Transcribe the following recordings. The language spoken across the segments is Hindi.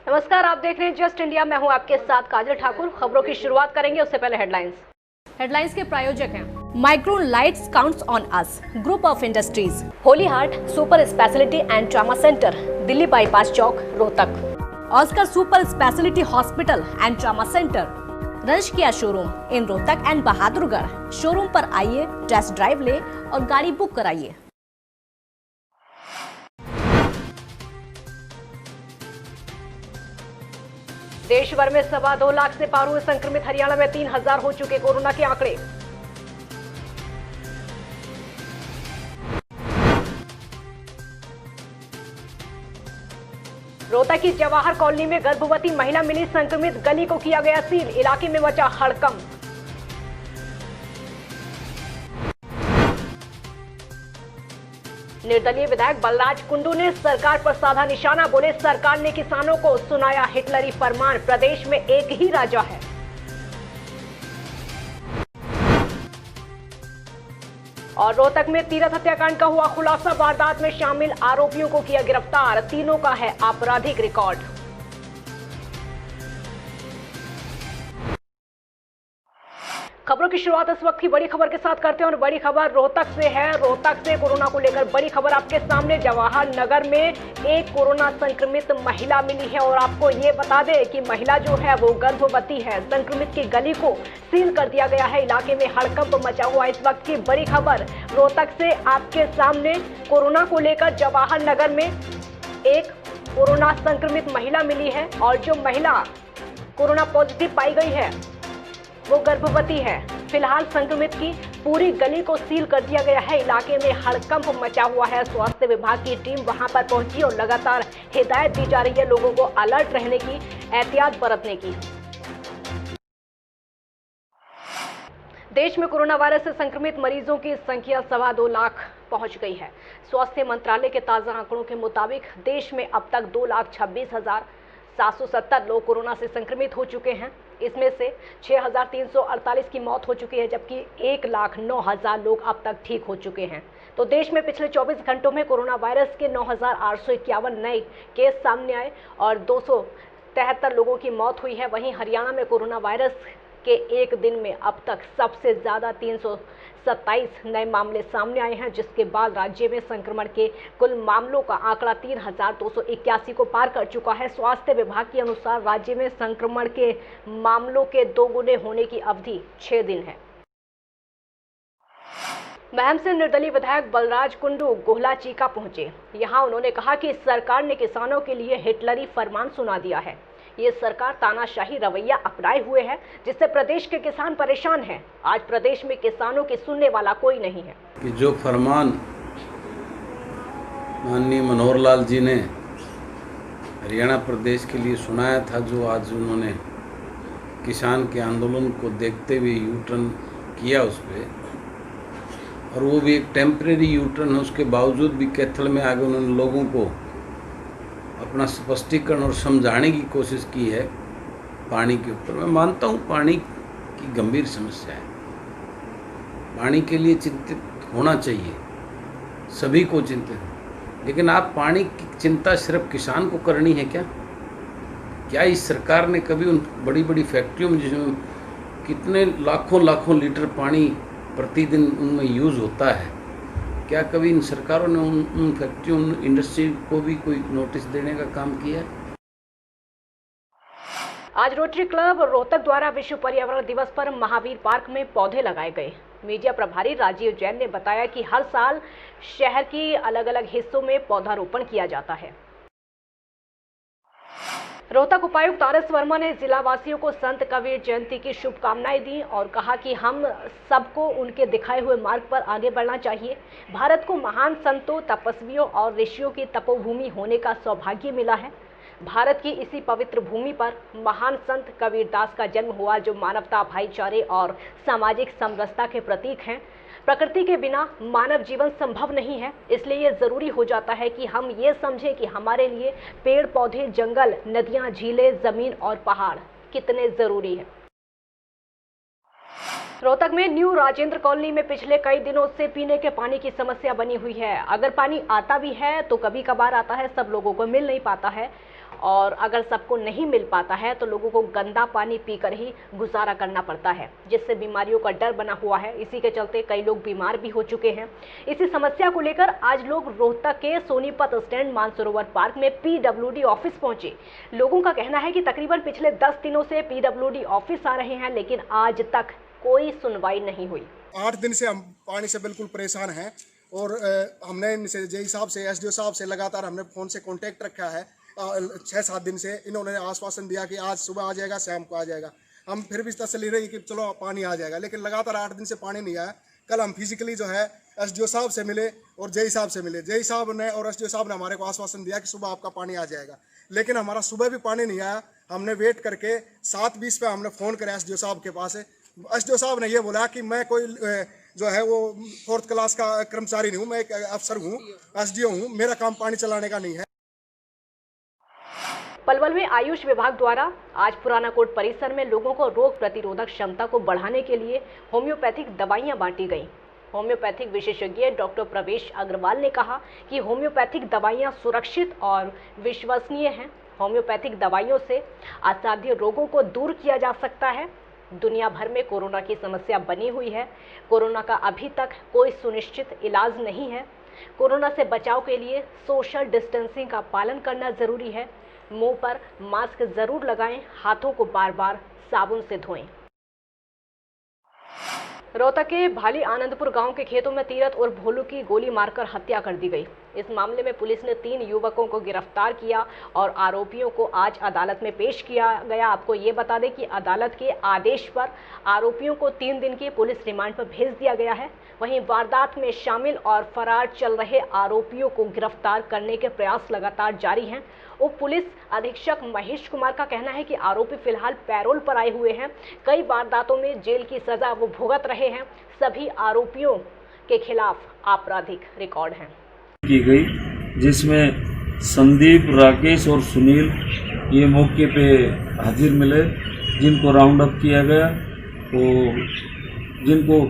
नमस्कार, आप देख रहे हैं जस्ट इंडिया। मैं हूं आपके साथ काजल ठाकुर। खबरों की शुरुआत करेंगे, उससे पहले हेडलाइंस के प्रायोजक हैं Micron lights counts on us, group of industries, Holy Heart super speciality and trauma centre, Delhi bypass Chowk, Rohtak, Oscar super speciality hospital and trauma centre, रंश Kia showroom in Rohtak and Bahadurgarh. Showroom पर आइए, टेस्ट ड्राइव ले और गाड़ी बुक कराइए। देश भर में 2.25 लाख से पार हुए संक्रमित। हरियाणा में 3000 हो चुके कोरोना के आंकड़े। रोहतक की जवाहर कॉलोनी में गर्भवती महिला मिली संक्रमित, गली को किया गया सील, इलाके में मचा हड़कंप। निर्दलीय विधायक बलराज कुंडू ने सरकार पर साधा निशाना, बोले सरकार ने किसानों को सुनाया हिटलरी फरमान, प्रदेश में एक ही राजा है। और रोहतक में तीरथ हत्याकांड का हुआ खुलासा, वारदात में शामिल आरोपियों को किया गिरफ्तार, तीनों का है आपराधिक रिकॉर्ड। खबरों की शुरुआत इस वक्त की बड़ी खबर के साथ करते हैं और बड़ी खबर रोहतक से है। रोहतक से कोरोना को लेकर बड़ी खबर आपके सामने। जवाहर नगर में एक कोरोना संक्रमित महिला मिली है और आपको ये बता दें कि महिला जो है वो गर्भवती है। संक्रमित की गली को सील कर दिया गया है, इलाके में हड़कंप मचा हुआ। इस वक्त की बड़ी खबर रोहतक से आपके सामने। कोरोना को लेकर जवाहर नगर में एक कोरोना संक्रमित महिला मिली है और जो महिला कोरोना पॉजिटिव पाई गई है वो गर्भवती है। फिलहाल संक्रमित की पूरी गली को सील कर दिया गया है, इलाके में हड़कंप मचा हुआ है। स्वास्थ्य विभाग की टीम वहां पर पहुंची और लगातार हिदायत दी जा रही है लोगों को अलर्ट रहने की, एहतियात बरतने की। देश में कोरोना वायरस से संक्रमित मरीजों की संख्या 2.25 लाख पहुंच गई है। स्वास्थ्य मंत्रालय के ताजा आंकड़ों के मुताबिक देश में अब तक 2,26,770 लोग कोरोना से संक्रमित हो चुके हैं। इसमें से 6,348 की मौत हो चुकी है, जबकि 1,09,000 लोग अब तक ठीक हो चुके हैं। तो देश में पिछले 24 घंटों में कोरोना वायरस के 9,851 नए केस सामने आए और 273 लोगों की मौत हुई है। वहीं हरियाणा में कोरोना वायरस के एक दिन में अब तक सबसे ज्यादा 327 नए मामले सामने आए हैं, जिसके बाद राज्य में संक्रमण के कुल मामलों का आंकड़ा 3,281 को पार कर चुका है। स्वास्थ्य विभाग के अनुसार राज्य में संक्रमण के मामलों के दोगुने होने की अवधि 6 दिन है। महम से निर्दलीय विधायक बलराज कुंडू गोहला चीका पहुंचे। यहां उन्होंने कहा कि सरकार ने किसानों के लिए हिटलरी फरमान सुना दिया है। ये सरकार तानाशाही रवैया अपनाए हुए है, जिससे प्रदेश के किसान परेशान हैं। आज प्रदेश में किसानों की सुनने वाला कोई नहीं है। कि जो फरमान माननीय मनोहर लाल जी ने हरियाणा प्रदेश के लिए सुनाया था, जो आज उन्होंने किसान के आंदोलन को देखते हुए यू टर्न किया उस पर, और वो भी एक टेम्परेरी यू टर्न है, उसके बावजूद भी कैथल में आगे उन्होंने लोगों को अपना स्पष्टीकरण और समझाने की कोशिश की है पानी के ऊपर। मैं मानता हूँ पानी की गंभीर समस्या है, पानी के लिए चिंतित होना चाहिए, सभी को चिंतित, लेकिन आप पानी की चिंता सिर्फ किसान को करनी है क्या? क्या इस सरकार ने कभी उन बड़ी बड़ी फैक्ट्रियों में जिसमें कितने लाखों लीटर पानी प्रतिदिन उनमें यूज़ होता है, क्या कभी इन सरकारों ने उन फैक्ट्रियों, उन इंडस्ट्री को भी कोई नोटिस देने का काम किया है? आज रोटरी क्लब रोहतक द्वारा विश्व पर्यावरण दिवस पर महावीर पार्क में पौधे लगाए गए। मीडिया प्रभारी राजीव जैन ने बताया कि हर साल शहर की अलग अलग हिस्सों में पौधारोपण किया जाता है। रोहतक उपायुक्त आर.एस. वर्मा ने जिला वासियों को संत कबीर जयंती की शुभकामनाएं दी और कहा कि हम सबको उनके दिखाए हुए मार्ग पर आगे बढ़ना चाहिए। भारत को महान संतों, तपस्वियों और ऋषियों की तपोभूमि होने का सौभाग्य मिला है। भारत की इसी पवित्र भूमि पर महान संत कबीरदास का जन्म हुआ, जो मानवता, भाईचारे और सामाजिक समरसता के प्रतीक हैं। प्रकृति के बिना मानव जीवन संभव नहीं है, इसलिए ये जरूरी हो जाता है कि हम ये समझें कि हमारे लिए पेड़ पौधे, जंगल, नदियां, झीलें, जमीन और पहाड़ कितने जरूरी हैं। रोहतक में न्यू राजेंद्र कॉलोनी में पिछले कई दिनों से पीने के पानी की समस्या बनी हुई है। अगर पानी आता भी है तो कभी कभार आता है, सब लोगों को मिल नहीं पाता है और अगर सबको नहीं मिल पाता है तो लोगों को गंदा पानी पीकर ही गुजारा करना पड़ता है, जिससे बीमारियों का डर बना हुआ है। इसी के चलते कई लोग बीमार भी हो चुके हैं। इसी समस्या को लेकर आज लोग रोहतक के सोनीपत स्टैंड मानसरोवर पार्क में पीडब्ल्यूडी ऑफिस पहुंचे। लोगों का कहना है कि तकरीबन पिछले 10 दिनों से पीडब्ल्यूडी ऑफिस आ रहे हैं, लेकिन आज तक कोई सुनवाई नहीं हुई। 8 दिन से हम पानी से बिल्कुल परेशान हैं और हमने इनसे जेई साहब से, एसडीओ साहब से लगातार हमने फ़ोन से कांटेक्ट रखा है। 6-7 दिन से इन्होंने आश्वासन दिया कि आज सुबह आ जाएगा, शाम को आ जाएगा। हम फिर भी तसल्ली रही कि चलो पानी आ जाएगा, लेकिन लगातार 8 दिन से पानी नहीं आया। कल हम फिजिकली जो है एसडीओ साहब से मिले और जेई साहब से मिले। जेई साहब ने और एसडीओ साहब ने हमारे को आश्वासन दिया कि सुबह आपका पानी आ जाएगा, लेकिन हमारा सुबह भी पानी नहीं आया। हमने वेट करके 7:20 पे हमने फ़ोन करा एसडीओ साहब के पास। एसडीओ साहब ने ये बोला कि मैं कोई जो है वो 4th क्लास का कर्मचारी नहीं हूँ, मैं एक अफसर हूँ, एसडीओ हूँ, मेरा काम पानी चलाने का नहीं है। पलवल में आयुष विभाग द्वारा आज पुराना कोर्ट परिसर में लोगों को रोग प्रतिरोधक क्षमता को बढ़ाने के लिए होम्योपैथिक दवाइयां बांटी गईं। होम्योपैथिक विशेषज्ञ डॉक्टर प्रवेश अग्रवाल ने कहा कि होम्योपैथिक दवाइयां सुरक्षित और विश्वसनीय हैं। होम्योपैथिक दवाइयों से असाध्य रोगों को दूर किया जा सकता है। दुनिया भर में कोरोना की समस्या बनी हुई है। कोरोना का अभी तक कोई सुनिश्चित इलाज नहीं है। कोरोना से बचाव के लिए सोशल डिस्टेंसिंग का पालन करना जरूरी है। मुंह पर मास्क जरूर लगाएं, हाथों को बार बार साबुन से धोएं। रोहतक के भाली आनंदपुर गांव के खेतों में तीरथ और भोलू की गोली मारकर हत्या कर दी गई। इस मामले में पुलिस ने 3 युवकों को गिरफ्तार किया और आरोपियों को आज अदालत में पेश किया गया। आपको ये बता दें कि अदालत के आदेश पर आरोपियों को 3 दिन की पुलिस रिमांड पर भेज दिया गया है। वहीं वारदात में शामिल और फरार चल रहे आरोपियों को गिरफ्तार करने के प्रयास लगातार जारी हैं। उप पुलिस अधीक्षक महेश कुमार का कहना है कि आरोपी फिलहाल पैरोल पर आए हुए हैं। कई वारदातों में जेल की सजा वो भुगत रहे हैं। सभी आरोपियों के खिलाफ आपराधिक रिकॉर्ड है की गई, जिसमें संदीप, राकेश और सुनील ये मौके पे हाजिर मिले, जिनको राउंड अप किया गया और जिनको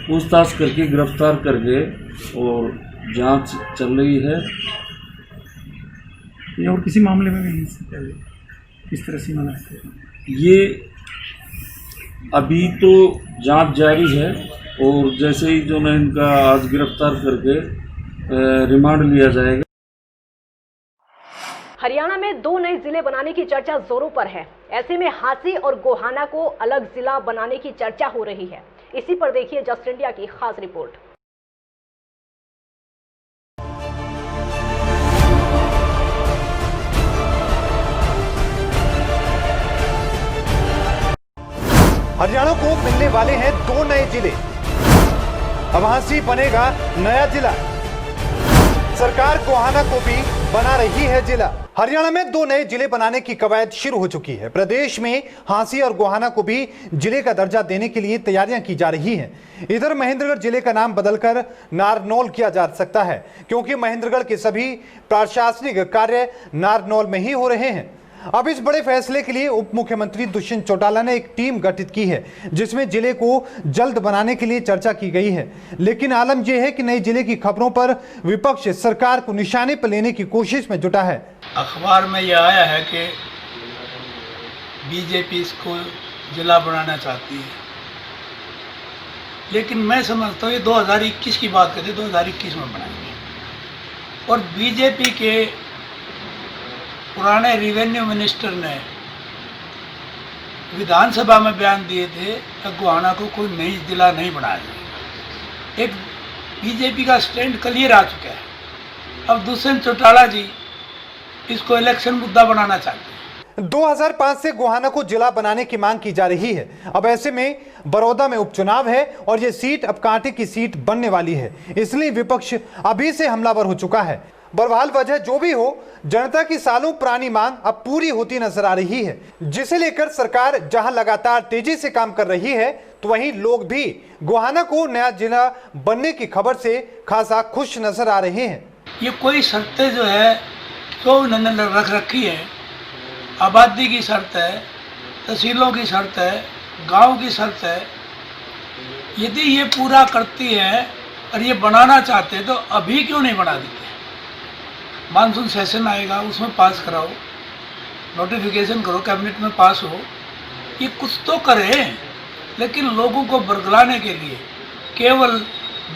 पूछताछ करके गिरफ्तार करके और जांच चल रही है। ये और किसी मामले में भी किस तरह से मना है? ये अभी तो जांच जारी है और जैसे ही जो है इनका आज गिरफ्तार करके रिमांड लिया जाएगा। हरियाणा में 2 नए जिले बनाने की चर्चा जोरों पर है। ऐसे में हांसी और गोहाना को अलग जिला बनाने की चर्चा हो रही है। इसी पर देखिए जस्ट इंडिया की खास रिपोर्ट। हरियाणा को मिलने वाले हैं 2 नए जिले। अब हांसी बनेगा नया जिला। सरकार गोहाना को भी बना रही है जिला। हरियाणा में 2 नए जिले बनाने की कवायद शुरू हो चुकी है। प्रदेश में हांसी और गोहाना को भी जिले का दर्जा देने के लिए तैयारियां की जा रही हैं। इधर महेंद्रगढ़ जिले का नाम बदलकर नारनौल किया जा सकता है, क्योंकि महेंद्रगढ़ के सभी प्रशासनिक कार्य नारनौल में ही हो रहे हैं। अब इस बड़े फैसले के लिए उप मुख्यमंत्री दुष्यंत चौटाला ने एक टीम गठित की है, जिसमें जिले को जल्द बनाने के लिए चर्चा की गई है। लेकिन आलम यह है कि नए जिले की खबरों पर विपक्ष सरकार को निशाने पर लेने की कोशिश में जुटा है। अखबार में यह आया है कि बीजेपी इसको जिला बनाना चाहती है, लेकिन मैं समझता हूँ ये 2021 की बात करते 2021 में बनाएंगे। और बीजेपी के पुराने रेवेन्यू मिनिस्टर ने विधानसभा में बयान दिए थे कि गोहाना को कोई नई जिला नहीं बनाया जाएगा। एक बीजेपी का स्टैंड क्लियर आ चुका है। अब दुष्यंत चौटाला जी इसको इलेक्शन मुद्दा बनाना चाहते हैं। 2005 से गोहाना को जिला बनाने की मांग की जा रही है। अब ऐसे में बड़ौदा में उपचुनाव है और ये सीट अब कांटे की सीट बनने वाली है, इसलिए विपक्ष अभी से हमलावर हो चुका है। बहरहाल वजह जो भी हो, जनता की सालों पुरानी मांग अब पूरी होती नजर आ रही है, जिसे लेकर सरकार जहां लगातार तेजी से काम कर रही है, तो वहीं लोग भी गोहाना को नया जिला बनने की खबर से खासा खुश नजर आ रहे हैं। ये कोई शर्तें जो है तो उन्होंने रख रखी है। आबादी की शर्त है, तहसीलों की शर्त है, गांव की शर्त है। यदि ये पूरा करती है और ये बनाना चाहते हैं तो अभी क्यों नहीं बना देते? मानसून सेशन आएगा, उसमें पास कराओ। नोटिफिकेशन करो, कैबिनेट में पास हो, ये कुछ तो करे। लेकिन लोगों को बरगलाने के लिए, केवल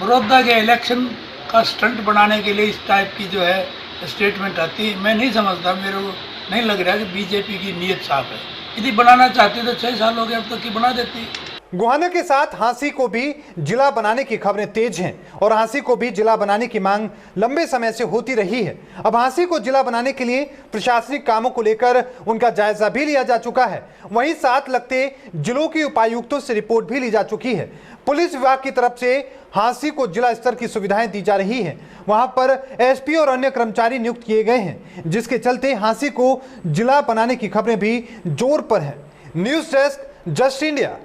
बड़ौदा के इलेक्शन का स्टंट बनाने के लिए इस टाइप की जो है स्टेटमेंट आती है। मैं नहीं समझता, मेरे को नहीं लग रहा कि बीजेपी की नीयत साफ है। यदि बनाना चाहती तो 6 साल हो गए, अब तक की बना देती। गोहाना के साथ हांसी को भी जिला बनाने की खबरें तेज हैं और हांसी को भी जिला बनाने की मांग लंबे समय से होती रही है। अब हांसी को जिला बनाने के लिए प्रशासनिक कामों को लेकर उनका जायजा भी लिया जा चुका है। वहीं साथ लगते जिलों के उपायुक्तों से रिपोर्ट भी ली जा चुकी है। पुलिस विभाग की तरफ से हांसी को जिला स्तर की सुविधाएं दी जा रही हैं। वहां पर एसपी और अन्य कर्मचारी नियुक्त किए गए हैं, जिसके चलते हांसी को जिला बनाने की खबरें भी जोर पर है। News desk, just India.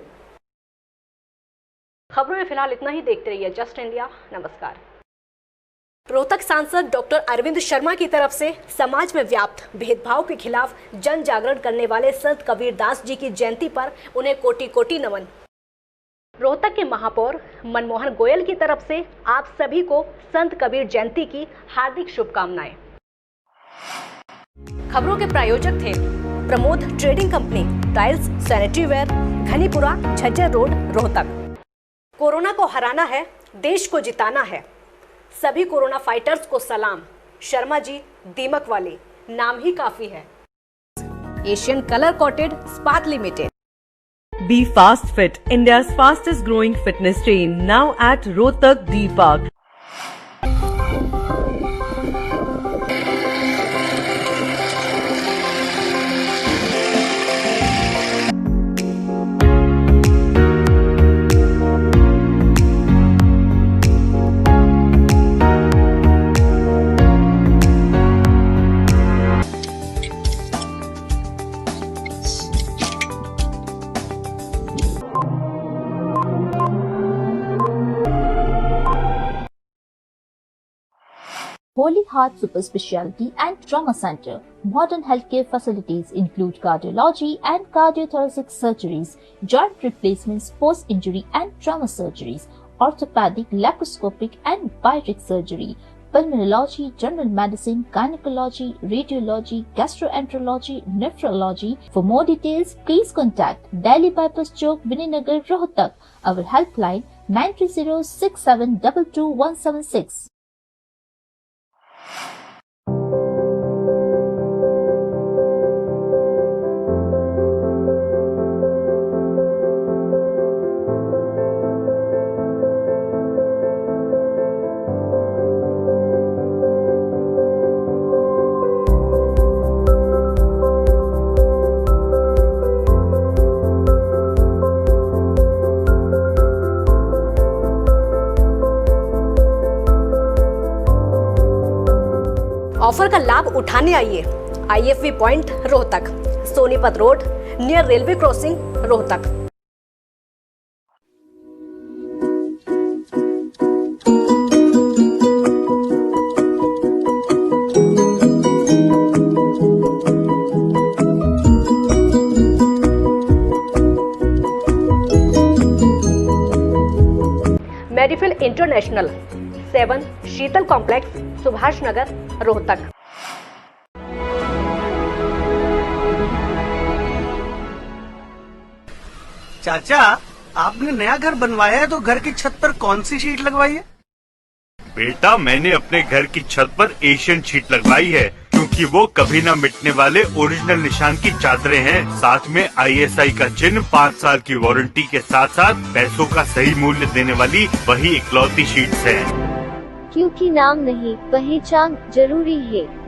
खबरों में फिलहाल इतना ही। देखते रहिए जस्ट इंडिया। नमस्कार। रोहतक सांसद डॉक्टर अरविंद शर्मा की तरफ से समाज में व्याप्त भेदभाव के खिलाफ जन जागरण करने वाले संत कबीर दास जी की जयंती पर उन्हें कोटि कोटि नमन। रोहतक के महापौर मनमोहन गोयल की तरफ से आप सभी को संत कबीर जयंती की हार्दिक शुभकामनाएं। खबरों के प्रायोजक थे Pramod trading company, tiles, sanitary ware, Ghanipura, Jhajjar road, Rohtak. Corona को हराना है, देश को जिताना है। सभी कोरोना फाइटर्स को सलाम। शर्मा जी दीमक वाले, नाम ही काफी है। Asian colour coated Ispat limited. Be Fast Fit, India's fastest growing fitness chain, now at Rohtak D Park. Holy Heart Super Speciality and Trauma Center. Modern healthcare facilities include cardiology and cardiothoracic surgeries, joint replacements, post-injury and trauma surgeries, orthopedic, laparoscopic and bariatric surgery, pulmonology, general medicine, gynecology, radiology, gastroenterology, nephrology. For more details, please contact Delhi Bypass Chowk, Vininagar, Rohtak. Our helpline 930-6722-176. Offer का लाभ उठाने आइए IFV point Rohtak, Sonipat road near railway crossing, Rohtak. Medifil international 7 Sheetal complex, Subhash Nagar, Rohtak. चाचा, आपने नया घर बनवाया है तो घर की छत पर कौन सी शीट लगवाई है? बेटा, मैंने अपने घर की छत पर एशियन शीट लगवाई है, क्योंकि वो कभी न मिटने वाले ओरिजिनल निशान की चादरें हैं। साथ में ISI का चिन्ह, 5 साल की वारंटी के साथ साथ पैसों का सही मूल्य देने वाली वही इकलौती शीट्स है। क्योंकि नाम नहीं, पहचान जरूरी है।